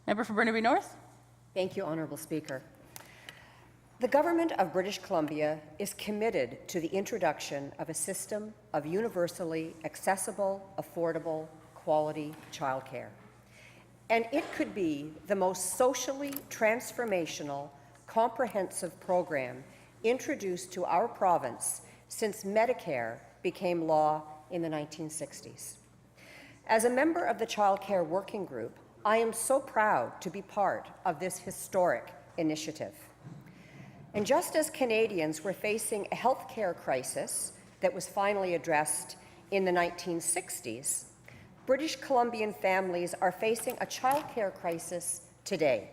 Member for Burnaby North. Thank you, Honourable Speaker. The Government of British Columbia is committed to the introduction of a system of universally accessible, affordable, quality childcare. And it could be the most socially transformational, comprehensive program introduced to our province since Medicare became law in the 1960s. As a member of the Child Care Working Group, I am so proud to be part of this historic initiative. And just as Canadians were facing a health care crisis that was finally addressed in the 1960s, British Columbian families are facing a child care crisis today.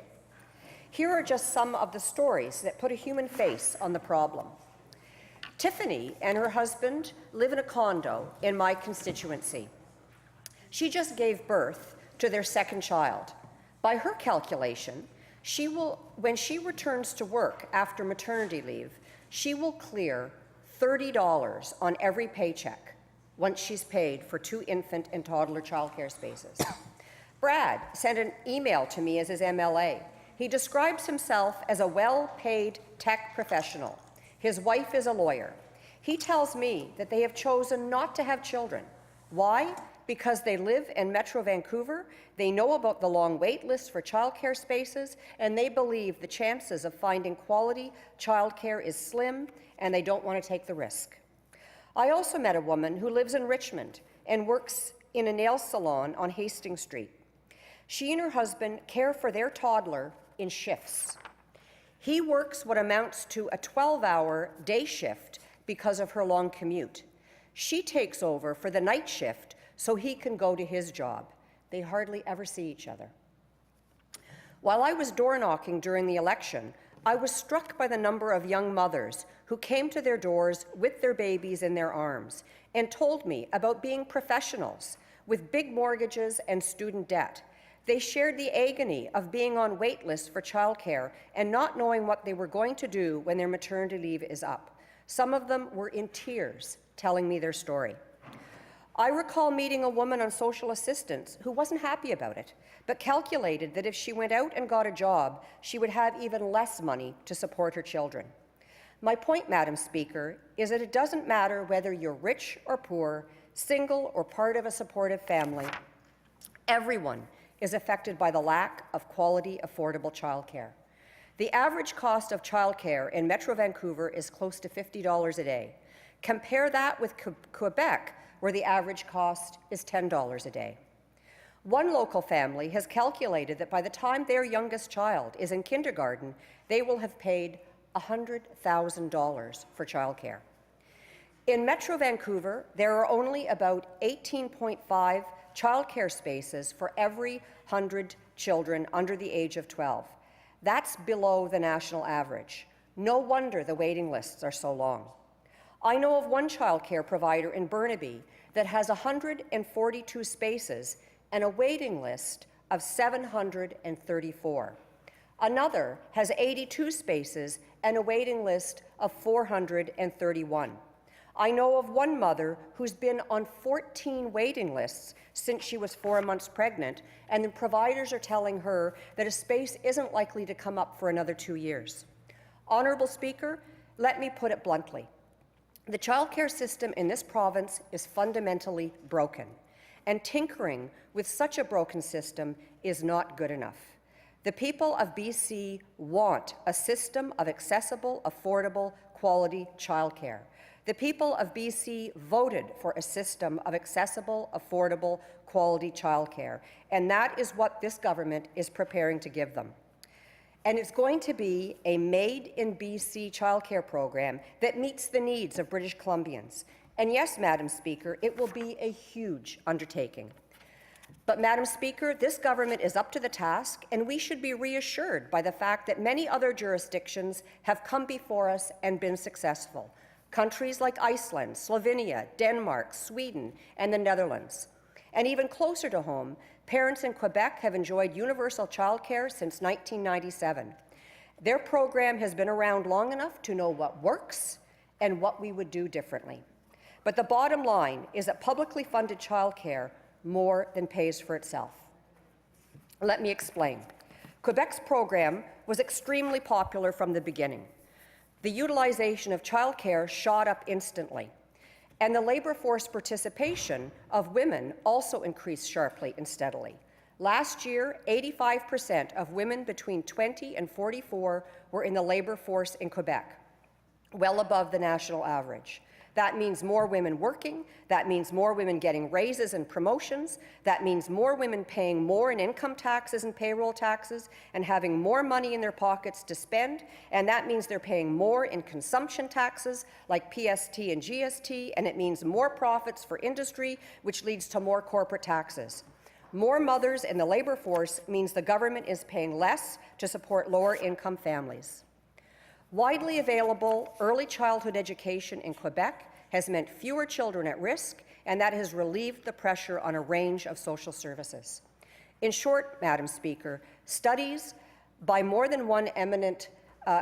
Here are just some of the stories that put a human face on the problem. Tiffany and her husband live in a condo in my constituency. She just gave birth to their second child. By her calculation, when she returns to work after maternity leave, she will clear $30 on every paycheck once she's paid for 2 infant and toddler childcare spaces. Brad sent an email to me as his MLA. He describes himself as a well-paid tech professional. His wife is a lawyer. He tells me that they have chosen not to have children. Why? Because they live in Metro Vancouver, they know about the long wait lists for childcare spaces, and they believe the chances of finding quality childcare is slim, and they don't want to take the risk. I also met a woman who lives in Richmond and works in a nail salon on Hastings Street. She and her husband care for their toddler in shifts. He works what amounts to a 12-hour day shift because of her long commute. She takes over for the night shift so he can go to his job. They hardly ever see each other. While I was door knocking during the election, I was struck by the number of young mothers who came to their doors with their babies in their arms and told me about being professionals with big mortgages and student debt. They shared the agony of being on wait lists for childcare and not knowing what they were going to do when their maternity leave is up. Some of them were in tears telling me their story. I recall meeting a woman on social assistance who wasn't happy about it, but calculated that if she went out and got a job, she would have even less money to support her children. My point, Madam Speaker, is that it doesn't matter whether you're rich or poor, single or part of a supportive family. Everyone is affected by the lack of quality, affordable childcare. The average cost of childcare in Metro Vancouver is close to $50 a day. Compare that with Quebec, where the average cost is $10 a day. One local family has calculated that by the time their youngest child is in kindergarten, they will have paid $100,000 for childcare. In Metro Vancouver, there are only about 18.5 childcare spaces for every 100 children under the age of 12. That's below the national average. No wonder the waiting lists are so long. I know of one childcare provider in Burnaby that has 142 spaces and a waiting list of 734. Another has 82 spaces and a waiting list of 431. I know of one mother who's been on 14 waiting lists since she was 4 months pregnant, and the providers are telling her that a space isn't likely to come up for another 2 years. Honourable Speaker, let me put it bluntly. The childcare system in this province is fundamentally broken, and tinkering with such a broken system is not good enough. The people of BC want a system of accessible, affordable, quality childcare. The people of BC voted for a system of accessible, affordable, quality childcare, and that is what this government is preparing to give them. And it's going to be a made-in-BC childcare program that meets the needs of British Columbians. And yes, Madam Speaker, it will be a huge undertaking. But, Madam Speaker, this government is up to the task, and we should be reassured by the fact that many other jurisdictions have come before us and been successful. Countries like Iceland, Slovenia, Denmark, Sweden, and the Netherlands. And even closer to home, parents in Quebec have enjoyed universal childcare since 1997. Their program has been around long enough to know what works and what we would do differently. But the bottom line is that publicly funded childcare more than pays for itself. Let me explain. Quebec's program was extremely popular from the beginning. The utilization of childcare shot up instantly, and the labour force participation of women also increased sharply and steadily. Last year, 85% of women between 20 and 44 were in the labour force in Quebec, well above the national average. That means more women working, that means more women getting raises and promotions, that means more women paying more in income taxes and payroll taxes and having more money in their pockets to spend, and that means they're paying more in consumption taxes like PST and GST, and it means more profits for industry, which leads to more corporate taxes. More mothers in the labour force means the government is paying less to support lower income families. Widely available early childhood education in Quebec has meant fewer children at risk, and that has relieved the pressure on a range of social services. In short, Madam Speaker, studies by more than one eminent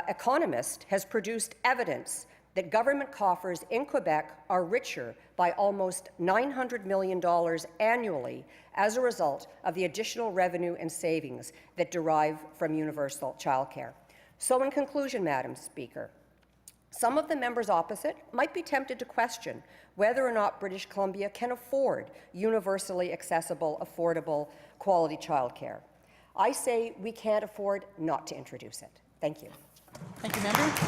economist has produced evidence that government coffers in Quebec are richer by almost $900 million annually as a result of the additional revenue and savings that derive from universal childcare. So in conclusion, Madam Speaker, some of the members opposite might be tempted to question whether or not British Columbia can afford universally accessible, affordable, quality childcare. I say we can't afford not to introduce it. Thank you. Thank you, member.